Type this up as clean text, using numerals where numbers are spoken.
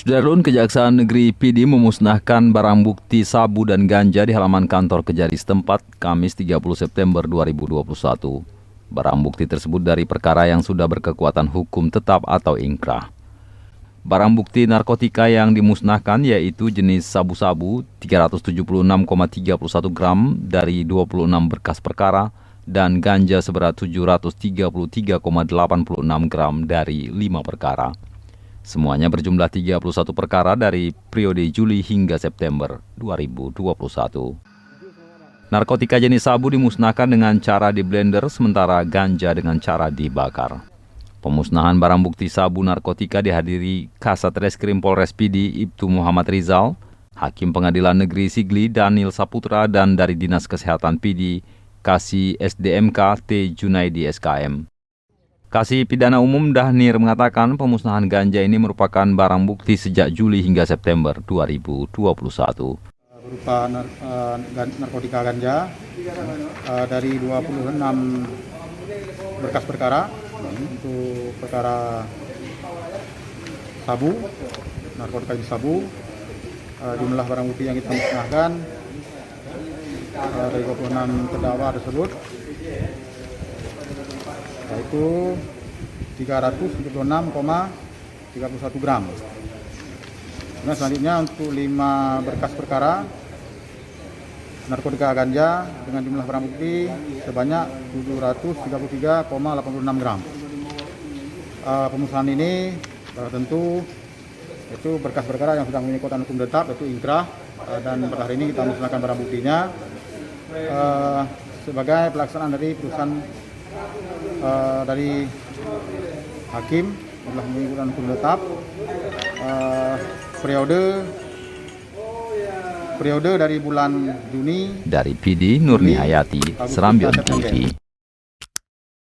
Sudarlun, Kejaksaan Negeri PD memusnahkan barang bukti sabu dan ganja di halaman kantor Kejari setempat Kamis 30 September 2021. Barang bukti tersebut dari perkara yang sudah berkekuatan hukum tetap atau ingkrah. Barang bukti narkotika yang dimusnahkan yaitu jenis sabu-sabu 376,31 gram dari 26 berkas perkara dan ganja seberat 733,86 gram dari 5 perkara. Semuanya berjumlah 31 perkara dari periode Juli hingga September 2021. Narkotika jenis sabu dimusnahkan dengan cara diblender, sementara ganja dengan cara dibakar. Pemusnahan barang bukti sabu narkotika dihadiri Kasat Reskrim Polres PD Ibtu Muhammad Rizal, Hakim Pengadilan Negeri Sigli Daniel Saputra, dan dari Dinas Kesehatan PD Kasih SDMK T Junaidi SKM. Kasih Pidana Umum Dahnir mengatakan pemusnahan ganja ini merupakan barang bukti sejak Juli hingga September 2021. Berupa narkotika ganja dari 26 berkas perkara untuk perkara sabu, narkotika jenis sabu. Jumlah barang bukti yang kita musnahkan dari 26 terdakwa tersebut yaitu 376,31 gram. Nah, selanjutnya untuk 5 berkas perkara narkotika ganja dengan jumlah barang bukti sebanyak 733,86 gram. Pemusnahan ini tentu itu berkas perkara yang sudah memiliki kekuatan hukum tetap, yaitu ingkrah, dan pada hari ini kita musnahkan barang buktinya sebagai pelaksanaan dari putusan dari hakim telah memiliki hukum tetap periode dari bulan Juni. Dari PD Nurni Hayati, Serambion TV.